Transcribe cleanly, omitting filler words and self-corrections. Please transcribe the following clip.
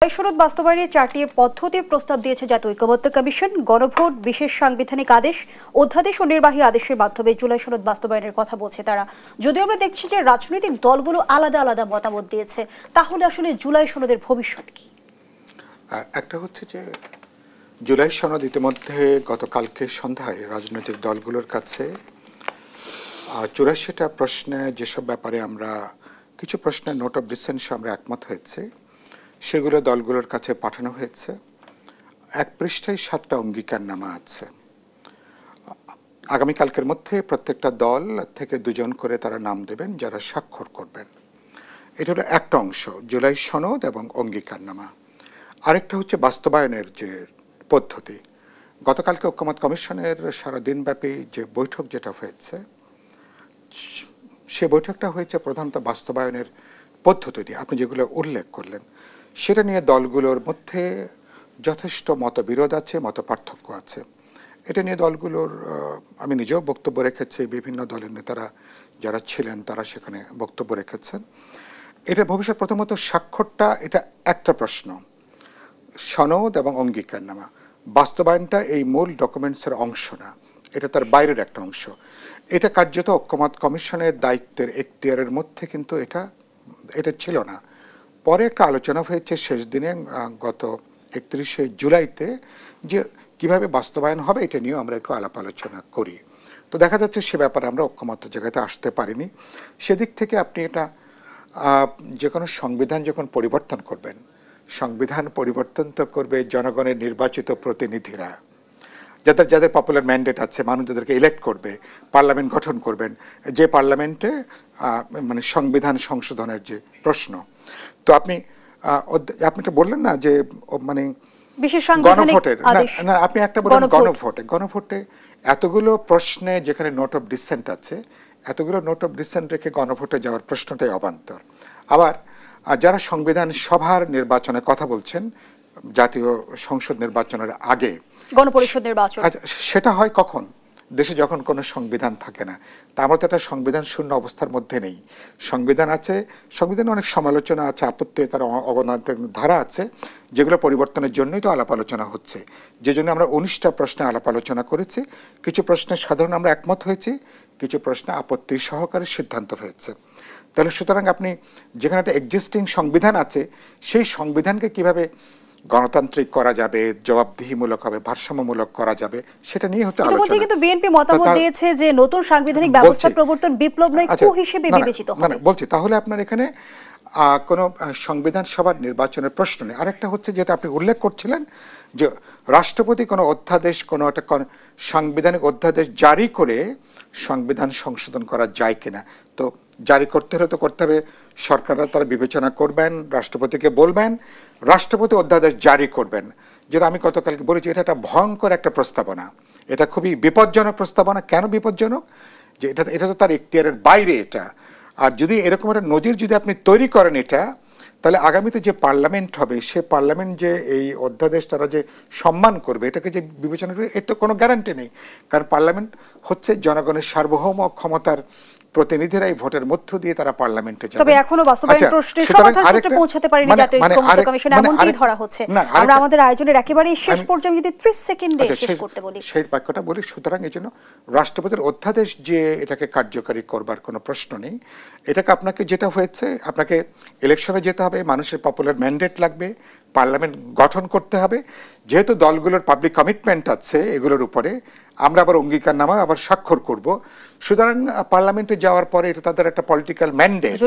জুলাই বাস্তবায়নের 4টি পদ্ধতির প্রস্তাব দিয়েছে জাতীয় ঐক্যমত্য কমিশন। গণভোট, বিশেষ সাংবিধানিক আদেশ, অধ্যাদেশ ও নির্বাহী আদেশের মাধ্যমে জুলাই সনদ বাস্তবায়নের কথা বলছে তারা। যদিও আমরা দেখছি যে রাজনৈতিক দলগুলো আলাদা আলাদা মতামত দিয়েছে, তাহলে আসলে জুলাই সনদের ভবিষ্যৎ কি? একটা হচ্ছে যে জুলাই সনদ ইতিমধ্যে গতকালকে সন্ধ্যায় রাজনৈতিক দলগুলোর কাছে 84টা প্রশ্নে যেসব ব্যাপারে আমরা কিছু প্রশ্নের নোট অফ ডিসেন্স আমরা একমত হয়েছে, সেগুলো দলগুলোর কাছে পাঠানো হয়েছে। এক পৃষ্ঠায় 7টা অঙ্গীকারনামা আছে। আগামীকালকের মধ্যে প্রত্যেকটা দল থেকে 2 জন করে তারা নাম দেবেন যারা স্বাক্ষর করবেন। এটা হলো একটা অংশ, জুলাই সনদ এবং অঙ্গীকারনামা। আরেকটা হচ্ছে বাস্তবায়নের যে পদ্ধতি। গতকালকে ঐক্যমত্য কমিশনের সারাদিনব্যাপী যে বৈঠক যেটা হয়েছে, সে বৈঠকটা হয়েছে প্রধানত বাস্তবায়নের পদ্ধতি। আপনি যেগুলো উল্লেখ করলেন সেটা নিয়ে দলগুলোর মধ্যে যথেষ্ট মতবিরোধ আছে, মত পার্থক্য আছে। এটা নিয়ে দলগুলোর আমি নিজেও বক্তব্য রেখেছি, বিভিন্ন দলের নেতারা যারা ছিলেন তারা সেখানে বক্তব্য রেখেছেন। এটা ভবিষ্যৎ প্রথমত স্বাক্ষরটা এটা একটা প্রশ্ন, সনদ এবং অঙ্গীকারনামা। বাস্তবায়নটা এই মূল ডকুমেন্টসের অংশ না, এটা তার বাইরের একটা অংশ। এটা কার্যত ঐক্যমত্য কমিশনের দায়িত্বের এখতিয়ারের মধ্যে কিন্তু এটা ছিল না। পরে একটা আলোচনা হয়েছে শেষ দিনে গত 31শে জুলাইতে যে কিভাবে বাস্তবায়ন হবে এটা নিয়েও আমরা একটু আলাপ আলোচনা করি। তো দেখা যাচ্ছে সে ব্যাপারে আমরা ঐক্যমত্য জায়গাতে আসতে পারিনি। সেদিক থেকে আপনি এটা যে কোনো সংবিধান যখন পরিবর্তন করবেন, সংবিধান পরিবর্তন তো করবে জনগণের নির্বাচিত প্রতিনিধিরা, যাদের পপুলার ম্যান্ডেট আছে, মানুষ যাদেরকে ইলেক্ট করবে, পার্লামেন্ট গঠন করবেন, যে পার্লামেন্টে মানে সংবিধান সংশোধনের যে প্রশ্ন। তো আপনি এটা বললেন না যে মানে গণভোটের, না আপনি একটা বলেন গণভোটে এতগুলো প্রশ্নে যেখানে নোট অফ ডিসেন্ট আছে, এতগুলো নোট অফ ডিসেন্ট রেখে গণভোটে যাওয়ার প্রশ্নটাই অবান্তর। আবার যারা সংবিধান সভার নির্বাচনের কথা বলছেন, জাতীয় সংসদ নির্বাচনের আগে গণপরিষদ নির্বাচন, সেটা হয় কখন? দেশে যখন কোনো সংবিধান থাকে না। তা আমরা তো একটা সংবিধান শূন্য অবস্থার মধ্যে নেই। সংবিধান আছে, সংবিধানে অনেক সমালোচনা আছে, আপত্তি, তার অবদানের ধারা আছে, যেগুলো পরিবর্তনের জন্যই তো আলাপ আলোচনা হচ্ছে। যে জন্য আমরা 19টা প্রশ্নে আলাপ আলোচনা করেছি। কিছু প্রশ্নে সাধারণ আমরা একমত হয়েছি, কিছু প্রশ্নে আপত্তি সহকারে সিদ্ধান্ত হয়েছে। তাহলে সুতরাং আপনি যেখানে একটা এক্সিস্টিং সংবিধান আছে, সেই সংবিধানকে কিভাবে গণতান্ত্রিক করা যাবে, জবাবদিহিমূলক হবে, ভারসাম্যমূলক করা যাবে, সেটা নিয়ে হচ্ছে আলোচনা। কিন্তু বিএনপি মতামত দিয়েছে যে নতুন সাংবিধানিক ব্যবস্থা প্রবর্তন বিপ্লব নয়, কু হিসেবে বিবেচিত হবে। বলছি তাহলে আপনার এখানে কোনো সংবিধান সভার নির্বাচনের প্রশ্ন নেই। আরেকটা হচ্ছে যেটা আপনি উল্লেখ করছিলেন যে রাষ্ট্রপতি কোনো অধ্যাদেশ, কোনো একটা সাংবিধানিক অধ্যাদেশ জারি করে সংবিধান সংশোধন করা যায় কিনা। তো জারি করতে হলে তো করতে হবে, সরকাররা তারা বিবেচনা করবেন, রাষ্ট্রপতিকে বলবেন, রাষ্ট্রপতি অধ্যাদেশ জারি করবেন। যেটা আমি গতকালকে বলেছি, এটা একটা ভয়ঙ্কর একটা প্রস্তাবনা, এটা খুবই বিপজ্জনক প্রস্তাবনা। কেন বিপজ্জনক? যে এটা তো তার এখতিয়ারের বাইরে এটা। আর যদি এরকম একটা নজির যদি আপনি তৈরি করেন এটা, তাহলে আগামীতে যে পার্লামেন্ট হবে, সে পার্লামেন্ট যে এই অধ্যাদেশ তারা যে সম্মান করবে, এটাকে যে বিবেচনা করবে, এর তো কোনো গ্যারান্টি নেই। কারণ পার্লামেন্ট হচ্ছে জনগণের সার্বভৌম ক্ষমতার প্রতিনিধিরা, এই ভোটের মধ্য দিয়ে তারা পার্লামেন্টে যাবে। তবে এখনো বাস্তবায়ন প্রশ্নে সমাধানটা পৌঁছাতে পারেনি জাতীয় ঐক্যমত্য কমিশন, এমনটাই ধরা হচ্ছে। আমরা আমাদের আয়োজনের একেবারে শেষ পর্যায়ে যদি 30 সেকেন্ডে শেষ করতে বলি, সেই বাক্যটা বলি। সুতরাং এই জন্য রাষ্ট্রপতির অধ্যাদেশ যে এটাকে কার্যকরী করবার কোনো প্রশ্ন নেই। এটাকে আপনাকে যেটা হয়েছে, আপনাকে ইলেকশনে যেতে হবে, মানুষের পপুলার ম্যান্ডেট লাগবে, পার্লামেন্ট গঠন করতে হবে। যেহেতু দলগুলোর পাবলিক কমিটমেন্ট আছে এগুলোর উপরে, আমরা আবার অঙ্গীকারনামা আবার স্বাক্ষর করব। সুতরাং পার্লামেন্টে যাওয়ার পরে এটা তাদের একটা পলিটিক্যাল ম্যান্ডেট।